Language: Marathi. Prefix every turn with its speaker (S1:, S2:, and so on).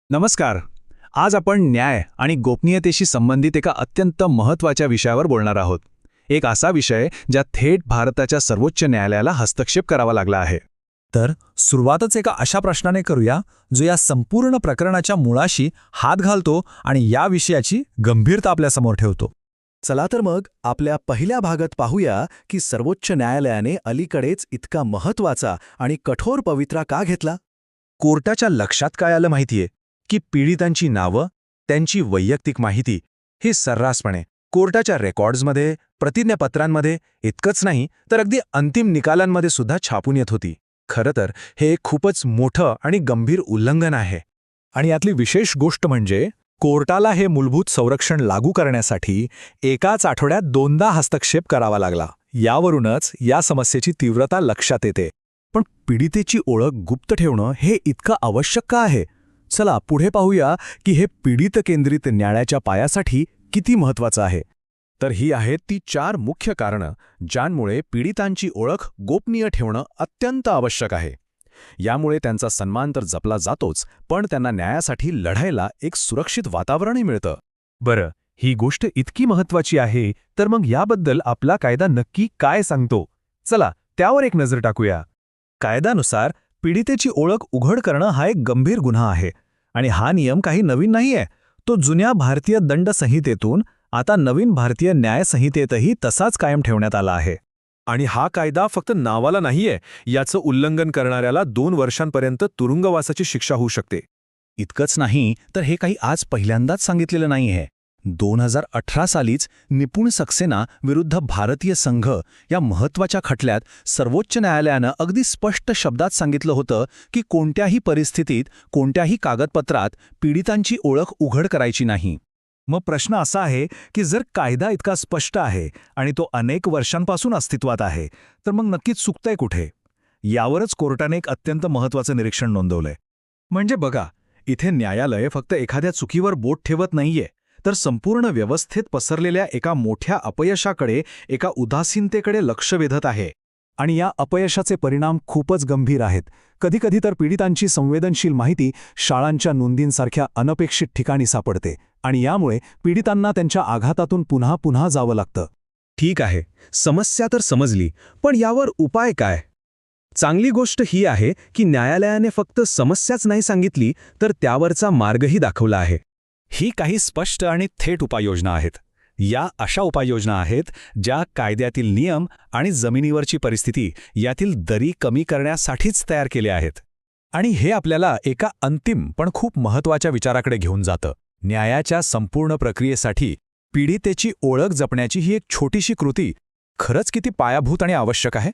S1: नमस्कार. आज आपण न्याय आणि गोपनीयतेशी संबंधित एका अत्यंत महत्त्वाच्या विषयावर बोलणार आहोत. एक असा विषय ज्यात थेट भारताच्या सर्वोच्च न्यायालयाला हस्तक्षेप करावा लागला आहे.
S2: तर सुरुवातच एका अशा प्रश्नाने करूया जो या संपूर्ण प्रकरणाच्या मुळाशी हात घालतो आणि या विषयाची गंभीरता आपल्यासमोर ठेवतो.
S3: चला तर मग आपल्या पहिल्या भागात पाहूया की सर्वोच्च न्यायालयाने अलीकडेच इतका महत्त्वाचा आणि कठोर पवित्रा का घेतला.
S4: कोर्टाच्या लक्षात काय आलं माहितीये की पीडितांची नावं, त्यांची वैयक्तिक माहिती हे सर्रासपणे कोर्टाच्या रेकॉर्ड्समध्ये, प्रतिज्ञापत्रांमध्ये इतकंच नाही तर अगदी अंतिम निकालांमध्ये सुद्धा छापून येत होती. खरं तर हे एक खूपच मोठं आणि गंभीर उल्लंघन आहे.
S2: आणि यातली विशेष गोष्ट म्हणजे कोर्टाला हे मूलभूत संरक्षण लागू करण्यासाठी एकाच आठवड्यात दोनदा हस्तक्षेप करावा लागला. यावरूनच या समस्येची तीव्रता लक्षात येते.
S3: पण पीडितेची ओळख गुप्त ठेवणं हे इतकं आवश्यक का आहे? चला पुढे पाहूया की हे पीडित केंद्रित न्यायाच्या पायासाठी किती महत्त्वाचं आहे.
S1: तर ही आहेत ती 4 मुख्य कारणं ज्यांमुळे पीडितांची ओळख गोपनीय ठेवणं अत्यंत आवश्यक आहे. यामुळे त्यांचा सन्मान तर जपला जातोच, पण त्यांना न्यायासाठी लढायला एक सुरक्षित वातावरणही मिळतं.
S5: बरं, ही गोष्ट इतकी महत्वाची आहे तर मग याबद्दल आपला कायदा नक्की काय सांगतो? चला त्यावर एक नजर टाकूया.
S2: कायद्यानुसार पीडितेची ओळख उघड करणं हा एक गंभीर गुन्हा आहे आणि हा नियम काही नवीन नाहीये. तो जुन्या भारतीय दंड संहितेतून आता नवीन भारतीय न्याय संहितेतही तसाच कायम ठेवण्यात आला आहे.
S5: आणि हा कायदा फक्त नावाला नाहीये, याचं उल्लंघन करणाऱ्याला 2 वर्षांपर्यंत तुरुंगवासाची शिक्षा होऊ शकते.
S3: इतकंच नाही तर हे काही आज पहिल्यांदाच सांगितलेलं नाहीये. 2018 सालीच निपुण सक्सेना विरुद्ध भारतीय संघ या महत्त्वाच्या खटल्यात सर्वोच्च न्यायालयानं अगदी स्पष्ट शब्दात सांगितलं होतं की कोणत्याही परिस्थितीत, कोणत्याही कागदपत्रात पीडितांची ओळख उघड करायची नाही.
S2: मग प्रश्न असा आहे की जर कायदा इतका स्पष्ट आहे आणि तो अनेक वर्षांपासून अस्तित्वात आहे तर मग नक्कीच चुकतंय कुठे? यावरच कोर्टाने एक अत्यंत महत्त्वाचं निरीक्षण नोंदवलंय.
S3: म्हणजे बघा, इथे न्यायालय फक्त एखाद्या चुकीवर बोट ठेवत नाहीये, तर संपूर्ण व्यवस्थेत पसरलेल्या एका मोठ्या अपयशाकडे, एका उदासीनतेकडे लक्ष वेधत आहे.
S2: आणि या अपयशाचे परिणाम खूपच गंभीर आहेत. कधीकधी तर पीडितांची संवेदनशील माहिती शाळांच्या नोंदींसारख्या अनपेक्षित ठिकाणी सापडते आणि यामुळे पीडितांना त्यांच्या आघातातून पुन्हा पुन्हा जावं लागतं.
S4: ठीक आहे, समस्या तर समजली, पण यावर उपाय काय? चांगली गोष्ट ही आहे की न्यायालयाने फक्त समस्याच नाही सांगितली तर त्यावरचा मार्गही दाखवला आहे.
S2: ही काही स्पष्ट आणि थेट उपाययोजना आहेत. या अशा उपाययोजना आहेत ज्या कायद्यातील नियम आणि जमिनीवरची परिस्थिती यातील दरी कमी करण्यासाठीच तयार केल्या आहेत. आणि हे आपल्याला एका अंतिम पण खूप महत्त्वाच्या विचाराकडे घेऊन जातं. न्यायाच्या संपूर्ण प्रक्रियेसाठी पीडितेची ओळख जपण्याची ही एक छोटीशी कृती खरंच किती पायाभूत आणि आवश्यक आहे.